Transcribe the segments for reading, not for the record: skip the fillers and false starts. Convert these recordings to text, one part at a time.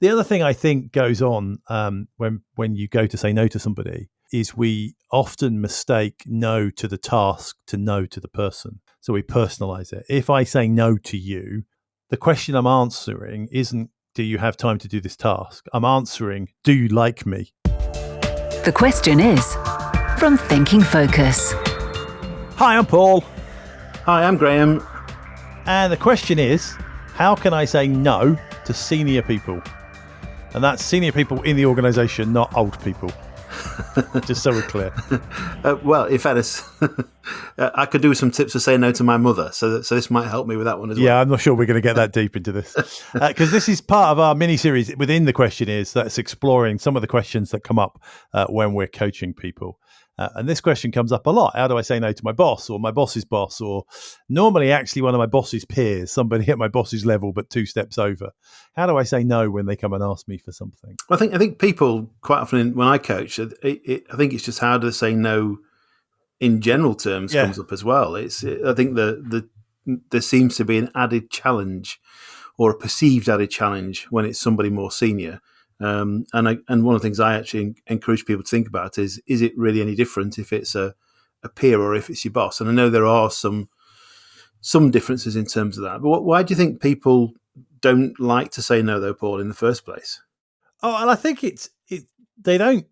The other thing I think goes on when you go to say no to somebody is we often mistake no to the task to no to the person. So we personalize it. If I say no to you, the question I'm answering isn't, do you have time to do this task? I'm answering, do you like me? The question is from Thinking Focus. Hi, I'm Paul. Hi, I'm Graham. And the question is, how can I say no to senior people? And that's senior people in the organisation, not old people. Just so we're clear. Well, in fairness, I could do with some tips to say no to my mother, so this might help me with that one as well. Yeah, I'm not sure we're going to get that deep into this. Because this is part of our mini-series within the question is that's exploring some of the questions that come up when we're coaching people. And this question comes up a lot. How do I say no to my boss or my boss's boss, or normally actually one of my boss's peers, somebody at my boss's level but 2 steps over? How do I say no when they come and ask me for something? I think people quite often when I coach, I think it's just how to say no in general terms comes up as well. I think there seems to be an added challenge or a perceived added challenge when it's somebody more senior. And one of the things I actually encourage people to think about is it really any different if it's a peer or if it's your boss? And I know there are some differences in terms of that. But why do you think people don't like to say no, though, Paul, in the first place? Oh, and I think they don't.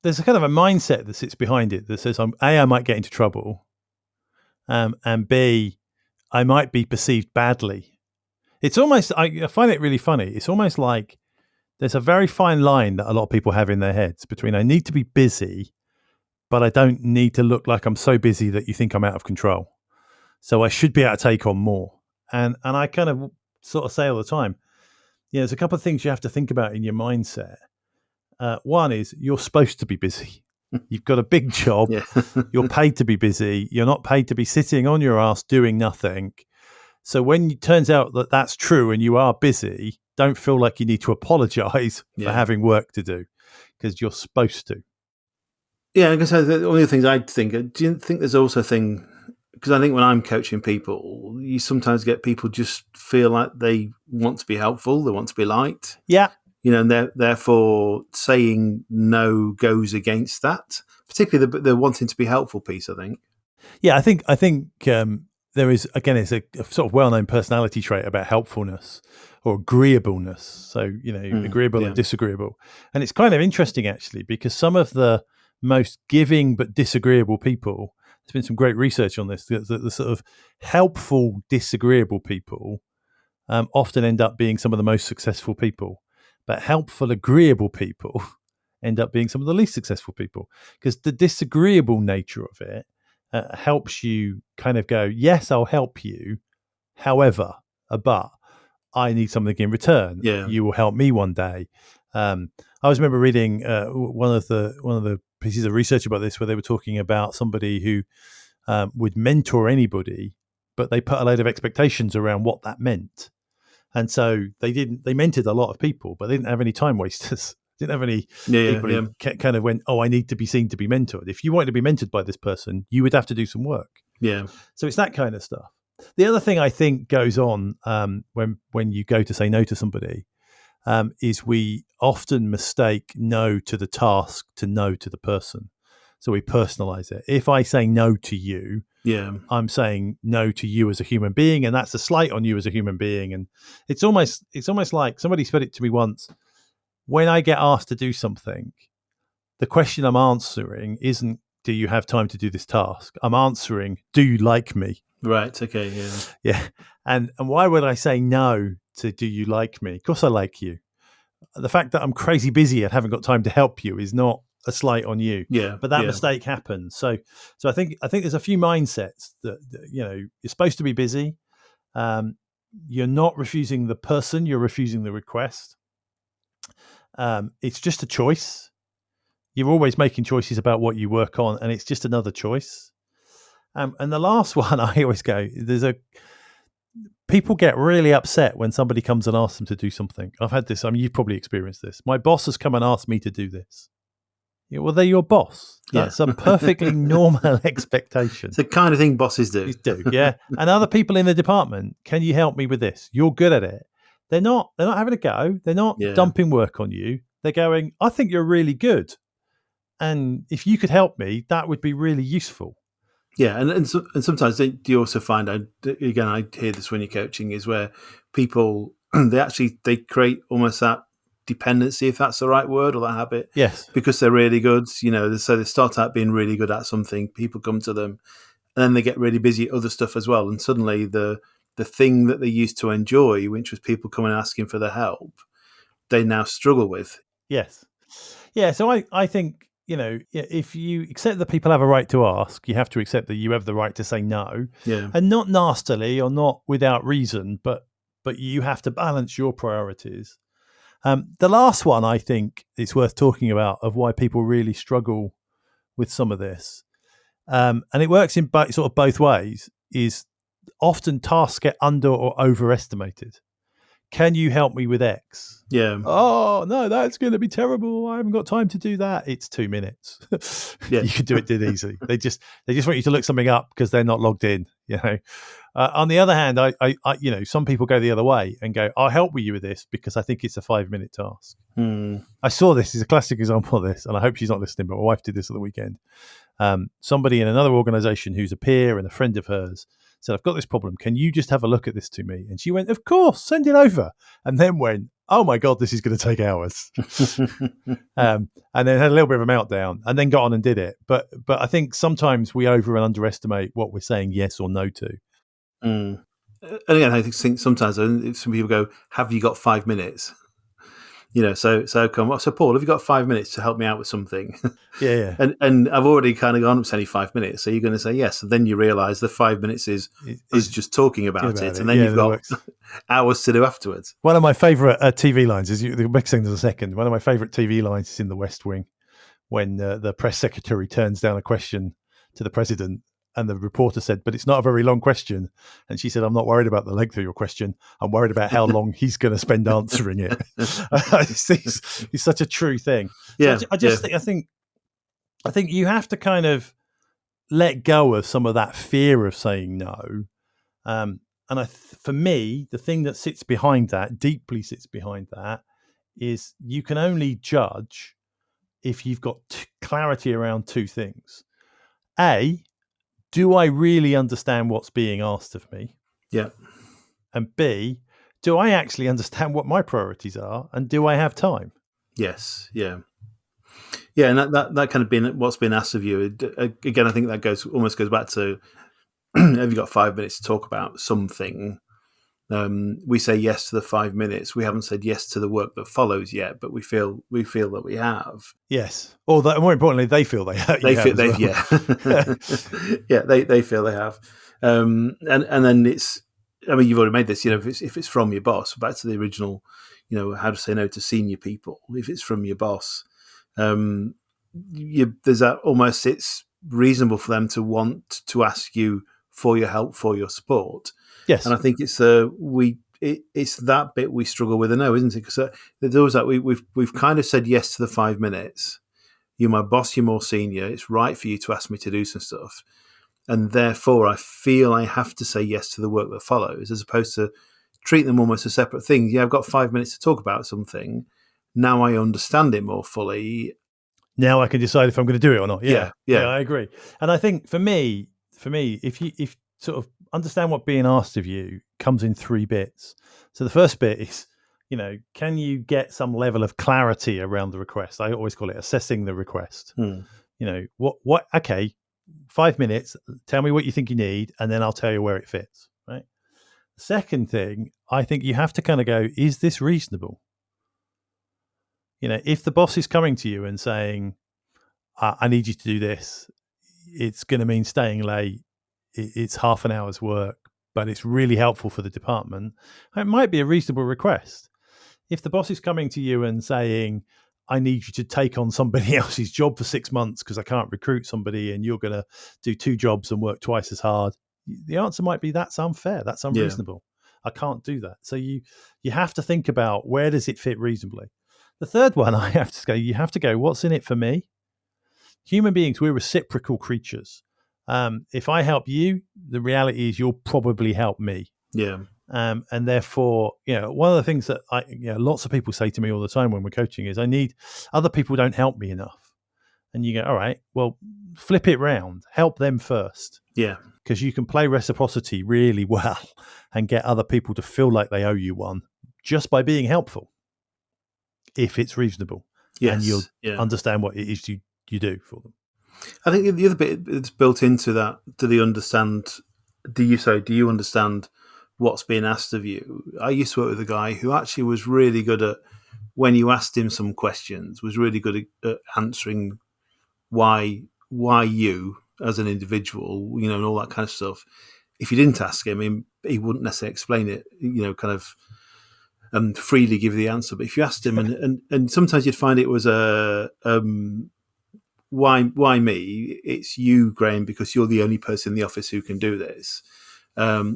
There's a kind of a mindset that sits behind it that says, I might get into trouble, and B, I might be perceived badly. It's almost, I find it really funny. It's almost like there's a very fine line that a lot of people have in their heads between I need to be busy, but I don't need to look like I'm so busy that you think I'm out of control. So I should be able to take on more. And I kind of sort of say all the time, there's a couple of things you have to think about in your mindset. One is you're supposed to be busy. You've got a big job. Yeah. You're paid to be busy. You're not paid to be sitting on your ass doing nothing. So when it turns out that that's true and you are busy, don't feel like you need to apologize for having work to do because you're supposed to. Yeah, I guess one of the things I think, do you think there's also a thing, because I think when I'm coaching people, you sometimes get people just feel like they want to be helpful, they want to be liked. Yeah. And therefore saying no goes against that, particularly the wanting to be helpful piece, I think. Yeah, I think there is, again, it's a sort of well-known personality trait about helpfulness or agreeableness. So, agreeable and disagreeable. And it's kind of interesting, actually, because some of the most giving but disagreeable people, there's been some great research on this, the sort of helpful, disagreeable people often end up being some of the most successful people. But helpful, agreeable people end up being some of the least successful people because the disagreeable nature of it helps you kind of go, yes, I'll help you. However, but I need something in return. Yeah. You will help me one day. I always remember reading one of the pieces of research about this where they were talking about somebody who would mentor anybody, but they put a load of expectations around what that meant. And so they mentored a lot of people, but they didn't have any time wasters. Didn't have any people who kind of went, I need to be seen to be mentored. If you wanted to be mentored by this person, you would have to do some work. Yeah. So it's that kind of stuff. The other thing I think goes on when you go to say no to somebody is we often mistake no to the task to no to the person. So we personalize it. If I say no to you, I'm saying no to you as a human being, and that's a slight on you as a human being. And it's almost like somebody said it to me once. When I get asked to do something, the question I'm answering isn't, do you have time to do this task? I'm answering, do you like me? Right. Okay. Yeah. Yeah. And why would I say no to do you like me? Of course I like you. The fact that I'm crazy busy and haven't got time to help you is not a slight on you. Yeah. But that mistake happens. So I think there's a few mindsets that you're supposed to be busy. You're not refusing the person, you're refusing the request. It's just a choice. You're always making choices about what you work on, and it's just another choice. And the last one, I always go, people get really upset when somebody comes and asks them to do something. I've had this. I mean, you've probably experienced this. My boss has come and asked me to do this. Yeah, well, they're your boss. That's a perfectly normal expectation. It's the kind of thing bosses do. Yeah. And other people in the department, can you help me with this? You're good at it. they're not having a go. They're not dumping work on you. They're going, I think you're really good, and if you could help me, that would be really useful. Yeah, and sometimes you also find, again, I hear this when you're coaching, is where people they create almost that dependency, if that's the right word, or that habit. Yes, because they're really good. So they start out being really good at something. People come to them, and then they get really busy at other stuff as well. And suddenly the thing that they used to enjoy, which was people coming and asking for their help, they now struggle with. Yes, yeah. So I think, if you accept that people have a right to ask, you have to accept that you have the right to say no. Yeah. And not nastily or not without reason, but you have to balance your priorities. The last one I think it's worth talking about of why people really struggle with some of this, and it works in sort of both ways, is often tasks get under or overestimated. Can you help me with X? Yeah. Oh, no, that's going to be terrible. I haven't got time to do that. It's 2 minutes. You could do it dead easy. They just want you to look something up because they're not logged in. On the other hand, I some people go the other way and go, I'll help you with this because I think it's a 5-minute task. I saw this as a classic example of this, and I hope she's not listening, but my wife did this at the weekend. Somebody in another organization who's a peer and a friend of hers said, I've got this problem. Can you just have a look at this to me? And she went, of course, send it over. And then went, oh my God, this is going to take hours. And then had a little bit of a meltdown and then got on and did it. But I think sometimes we over and underestimate what we're saying yes or no to. And again, I think sometimes some people go, have you got 5 minutes? So Paul, have you got 5 minutes to help me out with something? Yeah. And I've already kind of gone, it's only 5 minutes. So you're going to say yes. And then you realize the 5 minutes is just talking about it. And then you've got hours to do afterwards. One of my favorite TV lines is, the next thing is a second. One of my favorite TV lines is in The West Wing when the press secretary turns down a question to the president. And the reporter said, but it's not a very long question. And she said, I'm not worried about the length of your question. I'm worried about how long he's going to spend answering it. It's such a true thing. Yeah. So I think you have to kind of let go of some of that fear of saying no. And for me, the thing that sits behind that, deeply sits behind that, is you can only judge if you've got clarity around two things. A, do I really understand what's being asked of me? Yeah. And B, do I actually understand what my priorities are? And do I have time? Yes. Yeah. Yeah. And that kind of been what's been asked of you. Again, I think that almost goes back to, have you got 5 minutes to talk about something? We say yes to the 5 minutes. We haven't said yes to the work that follows yet, but we feel that we have. Yes. Or more importantly, they feel they have. They feel they have. And then it's, I mean, you've already made this, if it's from your boss, back to the original, how to say no to senior people. If it's from your boss, there's that almost, it's reasonable for them to want to ask you for your help, for your support. Yes. And I think it's that bit we struggle with, I know, isn't it? Because there's always that we've kind of said yes to the 5 minutes. You're my boss, you're more senior. It's right for you to ask me to do some stuff. And therefore, I feel I have to say yes to the work that follows, as opposed to treat them almost as separate things. Yeah, I've got 5 minutes to talk about something. Now I understand it more fully. Now I can decide if I'm going to do it or not. Yeah, I agree. And I think for me, if sort of understand what being asked of you comes in 3 bits. So the first bit is, can you get some level of clarity around the request? I always call it assessing the request. Okay, 5 minutes, tell me what you think you need, and then I'll tell you where it fits, right? Second thing, I think you have to kind of go, is this reasonable? If the boss is coming to you and saying, I need you to do this, it's going to mean staying late. It's half an hour's work, but it's really helpful for the department. It might be a reasonable request. If the boss is coming to you and saying, I need you to take on somebody else's job for 6 months because I can't recruit somebody and you're going to do 2 jobs and work twice as hard, the answer might be, that's unfair. That's unreasonable. Yeah. I can't do that. So you have to think about, where does it fit reasonably? The third one, you have to go, what's in it for me? Human beings, we're reciprocal creatures. If I help you, the reality is you'll probably help me. Yeah. And therefore, one of the things that lots of people say to me all the time when we're coaching is, I need other people don't help me enough. And you go, all right, well, flip it round, help them first. Yeah. Because you can play reciprocity really well and get other people to feel like they owe you one just by being helpful, if it's reasonable. Yes. And you'll understand what it is you do for them. I think the other bit that's built into that, do you understand what's being asked of you? I used to work with a guy who actually was really good at, when you asked him some questions, was really good at answering why you as an individual, and all that kind of stuff. If you didn't ask him, he wouldn't necessarily explain it, kind of freely give the answer. But if you asked him, and sometimes you'd find it was why me? It's you, Graham, because you're the only person in the office who can do this.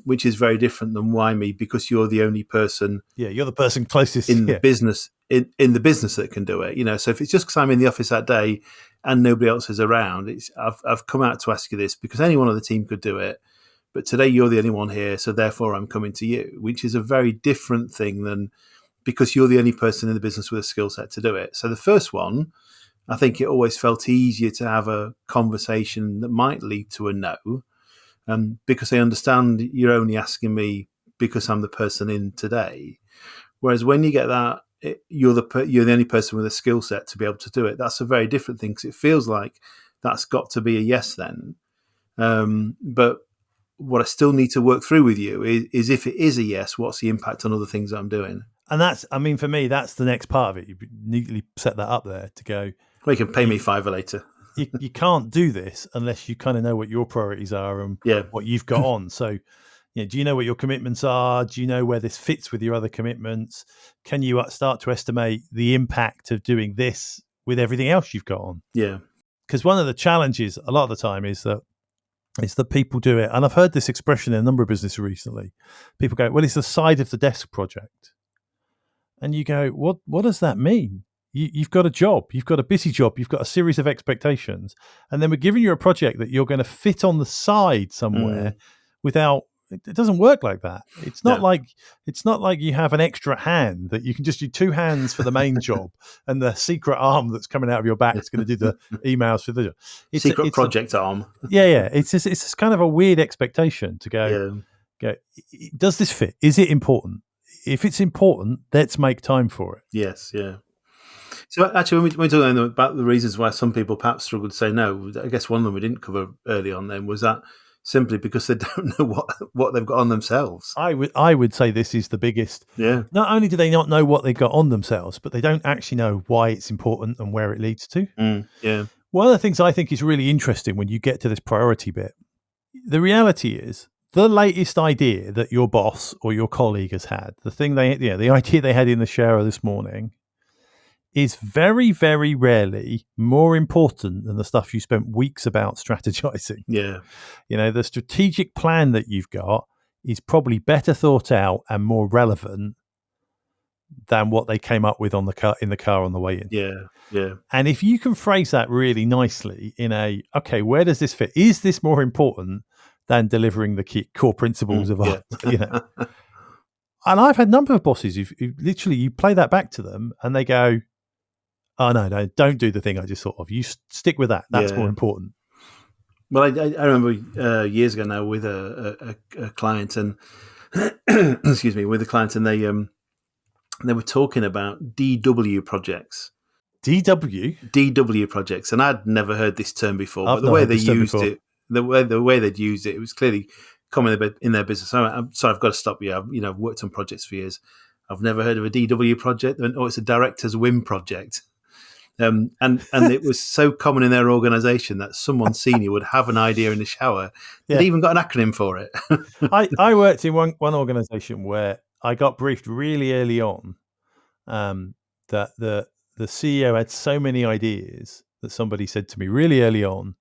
Which is very different than why me, because you're the only person. Yeah, you're the person closest in the business in the business that can do it. So if it's just because I'm in the office that day and nobody else is around, I've come out to ask you this because anyone on the team could do it, but today you're the only one here, so therefore I'm coming to you, which is a very different thing than because you're the only person in the business with a skill set to do it. So the first one, I think it always felt easier to have a conversation that might lead to a no. Because I understand you're only asking me because I'm the person in today. Whereas when you get that, you're the only person with a skill set to be able to do it. That's a very different thing, because it feels like that's got to be a yes then. But what I still need to work through with you is if it is a yes, what's the impact on other things that I'm doing? And for me, that's the next part of it. You neatly set that up there to go, well, you can pay me $5 later. You can't do this unless you kind of know what your priorities are and what you've got on. So, do you know what your commitments are? Do you know where this fits with your other commitments? Can you start to estimate the impact of doing this with everything else you've got on? Yeah. Because one of the challenges a lot of the time is that people do it. And I've heard this expression in a number of businesses recently. People go, well, it's the side of the desk project. And you go, what does that mean? You've got a job, you've got a busy job, you've got a series of expectations, and then we're giving you a project that you're going to fit on the side somewhere without. It doesn't work like that. It's not like you have an extra hand that you can just do two hands for the main job, and the secret arm that's coming out of your back is going to do the emails for the job. It's project arm. Yeah. It's kind of a weird expectation to go. Does this fit? Is it important? If it's important, let's make time for it. Yes, yeah. So actually, when we're talking about the reasons why some people perhaps struggle to say no, I guess one of them we didn't cover early on then was that simply because they don't know what they've got on themselves. I would say this is the biggest. Yeah. Not only do they not know what they've got on themselves, but they don't actually know why it's important and where it leads to. Yeah. One of the things I think is really interesting when you get to this priority bit, the reality is the latest idea that your boss or your colleague has had, the idea they had in the shower this morning, is very, very rarely more important than the stuff you spent weeks about strategizing. Yeah. The strategic plan that you've got is probably better thought out and more relevant than what they came up with in the car on the way in. Yeah. Yeah. And if you can phrase that really nicely in okay, where does this fit? Is this more important than delivering the key core principles of our, And I've had a number of bosses who literally, you play that back to them and they go, oh, no, don't do the thing I just thought of. You stick with that. That's more important. Well, I remember years ago now with a client and excuse me, with a client, and they were talking about DW projects. DW projects, and I'd never heard this term before. But the way they used it, the way they'd used it was clearly common in their business. I'm sorry, I've got to stop you. I've worked on projects for years. I've never heard of a DW project. It's a director's whim project. And it was so common in their organisation that someone senior would have an idea in the shower. They'd even got an acronym for it. I worked in one organisation where I got briefed really early on that the CEO had so many ideas that somebody said to me really early on,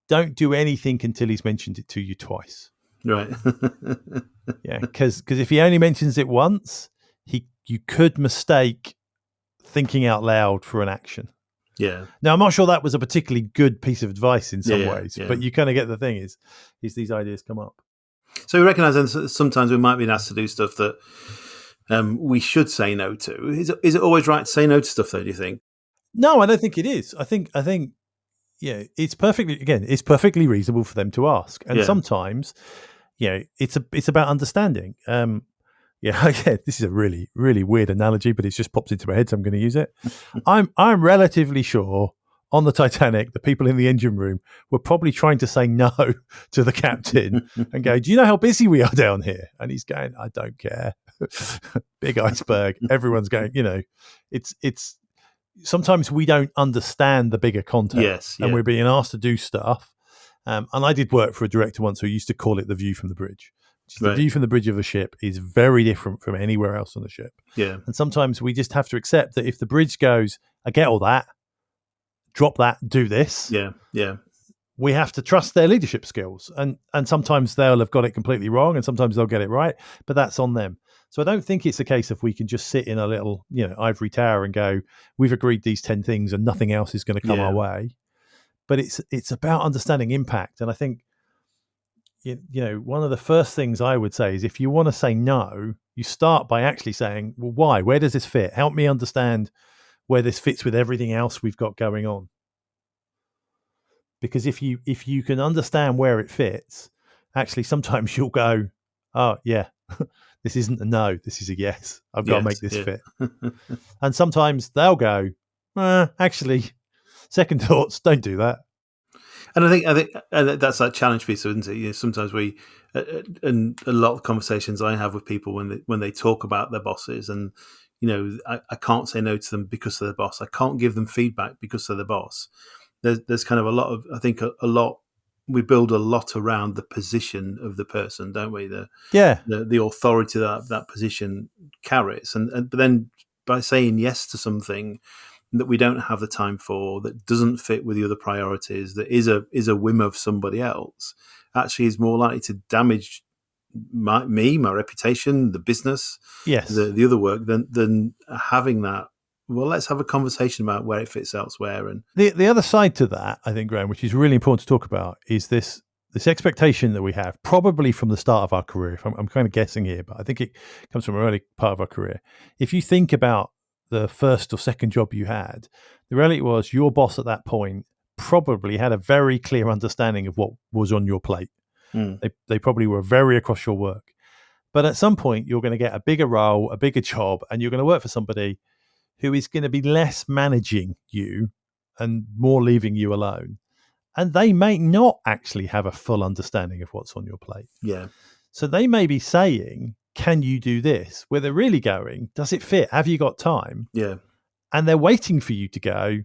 don't do anything until he's mentioned it to you twice. Right. Because if he only mentions it once, you could mistake thinking out loud for an action. Yeah. Now, I'm not sure that was a particularly good piece of advice in some ways, but you kind of get the thing is these ideas come up. So we recognise that sometimes we might be asked to do stuff that we should say no to. Is it always right to say no to stuff, though, do you think? No, I don't think it is. I think it's perfectly reasonable for them to ask. And sometimes, it's about understanding. Again, this is a really, really weird analogy, but it's just popped into my head, so I'm going to use it. I'm relatively sure on the Titanic, the people in the engine room were probably trying to say no to the captain and go, "Do you know how busy we are down here?" And he's going, "I don't care." Big iceberg. Everyone's going, it's sometimes we don't understand the bigger context, and we're being asked to do stuff. And I did work for a director once who used to call it the view from the bridge. The view from the bridge of a ship is very different from anywhere else on the ship. Yeah. And sometimes we just have to accept that if the bridge goes, "I get all that, drop that, do this." Yeah. We have to trust their leadership skills. And sometimes they'll have got it completely wrong and sometimes they'll get it right, but that's on them. So I don't think it's a case of we can just sit in a little, ivory tower and go, "We've agreed these 10 things and nothing else is going to come our way." But it's about understanding impact. And I think, one of the first things I would say is if you want to say no, you start by actually saying, "Well, why? Where does this fit? Help me understand where this fits with everything else we've got going on." Because if you can understand where it fits, actually sometimes you'll go, "Oh yeah, this isn't a no, this is a yes. I've got to make this fit." And sometimes they'll go, "Actually, second thoughts, don't do that." And I think that's that challenge piece, isn't it? Sometimes we, and a lot of conversations I have with people when they talk about their bosses, and I can't say no to them because they're the boss. I can't give them feedback because they're the boss. There's kind of a lot of, I think a lot, we build a lot around the position of the person, don't we? The authority that position carries, but then by saying yes to something that we don't have the time for, that doesn't fit with the other priorities, that is a whim of somebody else, actually is more likely to damage my reputation, the business, the other work, than having that. Well, let's have a conversation about where it fits elsewhere. And the other side to that, I think, Graham, which is really important to talk about, is this expectation that we have, probably from the start of our career. I'm kind of guessing here, but I think it comes from an early part of our career. If you think about the first or second job you had, the reality was your boss at that point probably had a very clear understanding of what was on your plate. They probably were very across your work. But at some point, you're going to get a bigger role, a bigger job, and you're going to work for somebody who is going to be less managing you and more leaving you alone. And they may not actually have a full understanding of what's on your plate. Yeah. So they may be saying, "Can you do this?" Where they're really going, "Does it fit? Have you got time?" Yeah. And they're waiting for you to go,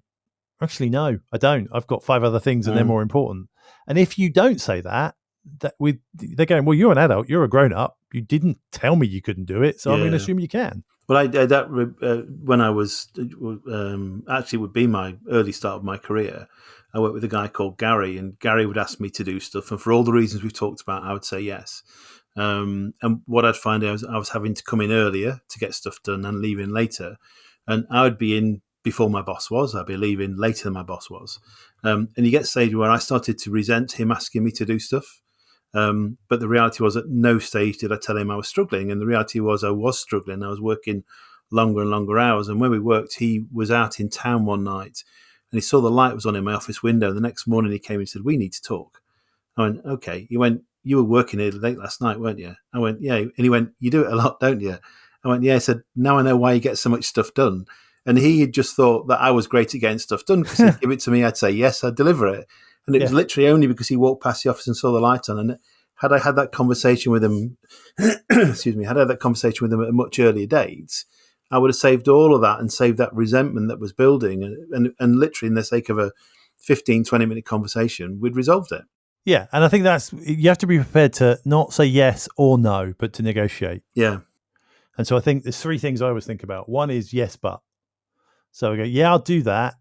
"Actually, no, I don't. I've got 5 other things and they're more important." And if you don't say that, they're going, "Well, you're an adult, you're a grown up. You didn't tell me you couldn't do it, so I'm going to assume you can." Well, I did that when I was actually would be my early start of my career. I worked with a guy called Gary, and Gary would ask me to do stuff, and for all the reasons we've talked about, I would say yes. And what I'd find out I was having to come in earlier to get stuff done and leaving later, and I would be in before my boss was. I'd be leaving later than my boss was, and you get to the stage where I started to resent him asking me to do stuff. But the reality was, at no stage did I tell him I was struggling. And the reality was I was struggling. I was working longer and longer hours. And when we worked, he was out in town one night and he saw the light was on in my office window. The next morning he came and said, "We need to talk." I went, "Okay." He went, "You were working here late last night, weren't you?" I went, "Yeah." And he went, "You do it a lot, don't you?" I went, "Yeah." He said, "Now I know why you get so much stuff done." And he had just thought that I was great at getting stuff done because he'd give it to me. I'd say, yes, I'd deliver it. And it was literally only because he walked past the office and saw the light on. And had I had that conversation with him, excuse me, had I had that conversation with him at a much earlier date, I would have saved all of that and saved that resentment that was building. And literally, in the sake of a 15, 20-minute conversation, we'd resolved it. Yeah. And I think you have to be prepared to not say yes or no, but to negotiate. Yeah. And so I think there's 3 things I always think about. One is yes, but. So I go, "Yeah, I'll do that.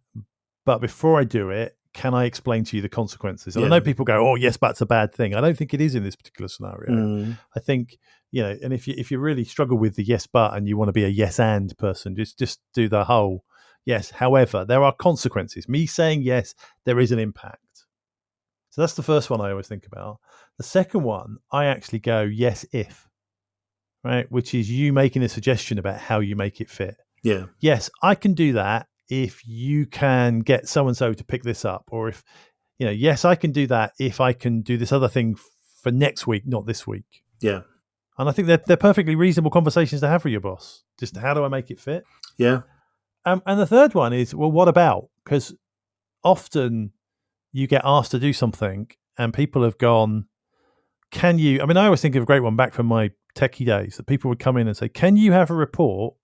But before I do it, can I explain to you the consequences?" And I know people go, "Oh, yes, but's a bad thing." I don't think it is in this particular scenario. I think, and if you really struggle with the yes, but, and you want to be a yes and person, just do the whole yes. However, there are consequences. Me saying yes, there is an impact. So that's the first one I always think about. The second one, I actually go, yes, if, right? Which is you making a suggestion about how you make it fit. Yeah. Yes, I can do that if you can get so-and-so to pick this up. Or if, yes, I can do that if I can do this other thing for next week, not this week. Yeah. And I think they're perfectly reasonable conversations to have with your boss. Just how do I make it fit? Yeah. And the third one is, well, what about? Because often you get asked to do something and people have gone, I always think of a great one back from my techie days that people would come in and say, can you have a report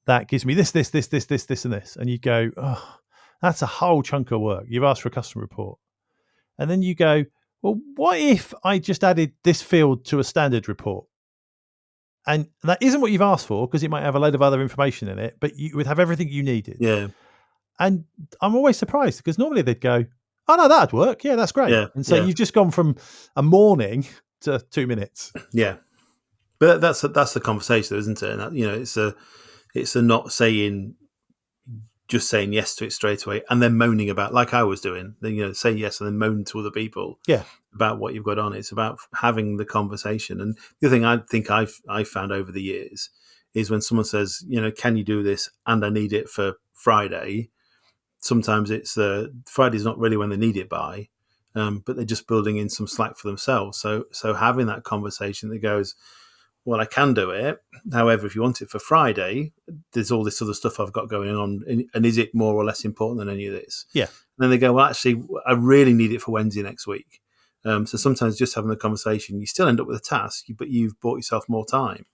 that gives me this, and this? And you go, oh, that's a whole chunk of work. You've asked for a customer report. And then you go, well, what if I just added this field to a standard report? And that isn't what you've asked for because it might have a load of other information in it, but you would have everything you needed. Yeah. And I'm always surprised because normally they'd go, oh, no, that'd work. Yeah, that's great. Yeah. And so you've just gone from a morning to 2 minutes. Yeah. But that's the conversation, isn't it? And it's a not saying, just saying yes to it straight away and then moaning about, like I was doing, then, say yes and then moan to other people about what you've got on. It's about having the conversation. And the other thing I think I've found over the years is when someone says, can you do this? And I need it for Friday. Sometimes it's Friday's not really when they need it by, but they're just building in some slack for themselves. So having that conversation that goes, well, I can do it. However, if you want it for Friday, there's all this other stuff I've got going on. And is it more or less important than any of this? Yeah. And then they go, well, actually, I really need it for Wednesday next week. So sometimes just having the conversation, you still end up with a task, but you've bought yourself more time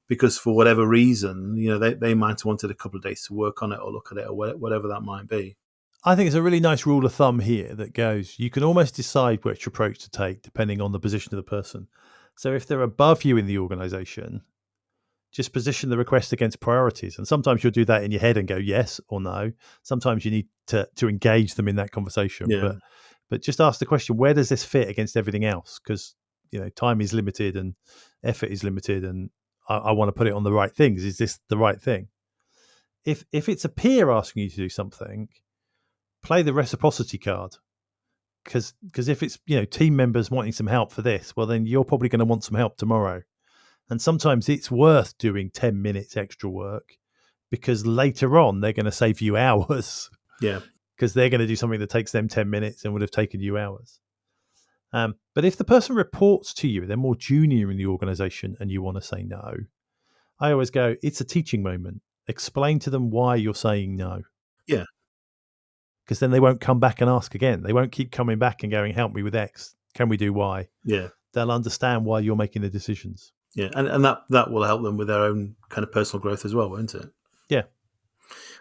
because for whatever reason, they might have wanted a couple of days to work on it or look at it or whatever that might be. I think it's a really nice rule of thumb here that goes, you can almost decide which approach to take depending on the position of the person. So if they're above you in the organization, just position the request against priorities. And sometimes you'll do that in your head and go yes or no. Sometimes you need to engage them in that conversation. Yeah. But just ask the question, where does this fit against everything else? Because time is limited and effort is limited and I want to put it on the right things. Is this the right thing? If it's a peer asking you to do something, play the reciprocity card. Because if it's team members wanting some help for this, well then you're probably going to want some help tomorrow, and sometimes it's worth doing 10 minutes extra work because later on they're going to save you hours. Yeah, because they're going to do something that takes them 10 minutes and would have taken you hours. But if the person reports to you, they're more junior in the organization, and you want to say no, I always go, it's a teaching moment. Explain to them why you're saying no. Yeah. Because then they won't come back and ask again. They won't keep coming back and going, help me with X. Can we do Y? Yeah. They'll understand why you're making the decisions. Yeah. And that will help them with their own kind of personal growth as well, won't it? Yeah.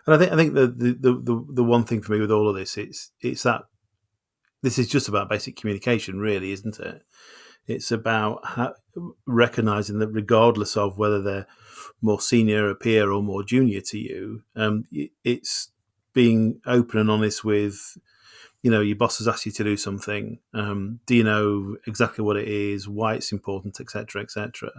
And I think the one thing for me with all of this, it's that this is just about basic communication, really, isn't it? It's about recognizing that regardless of whether they're more senior, a peer, or more junior to you, it's being open and honest with, your boss has asked you to do something. Do you know exactly what it is, why it's important, et cetera, et cetera?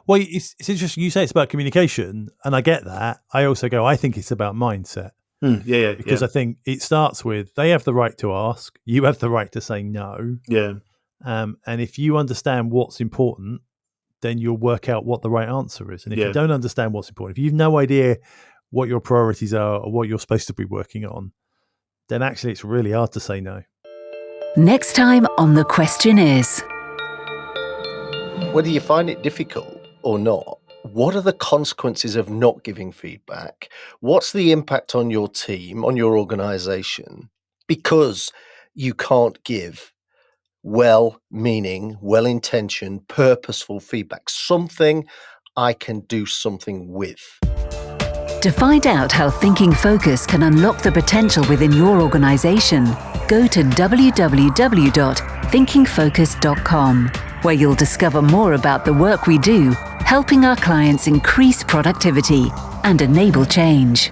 Well, it's interesting. You say it's about communication, and I get that. I also go, I think it's about mindset. Because I think it starts with they have the right to ask, you have the right to say no. Yeah. And if you understand what's important, then you'll work out what the right answer is. And if you don't understand what's important, if you've no idea what your priorities are or what you're supposed to be working on, then actually it's really hard to say no. Next time on The Question Is. Whether you find it difficult or not, what are the consequences of not giving feedback? What's the impact on your team, on your organization? Because you can't give well-meaning, well-intentioned, purposeful feedback, something I can do something with. To find out how Thinking Focus can unlock the potential within your organization, go to www.thinkingfocus.com, where you'll discover more about the work we do, helping our clients increase productivity and enable change.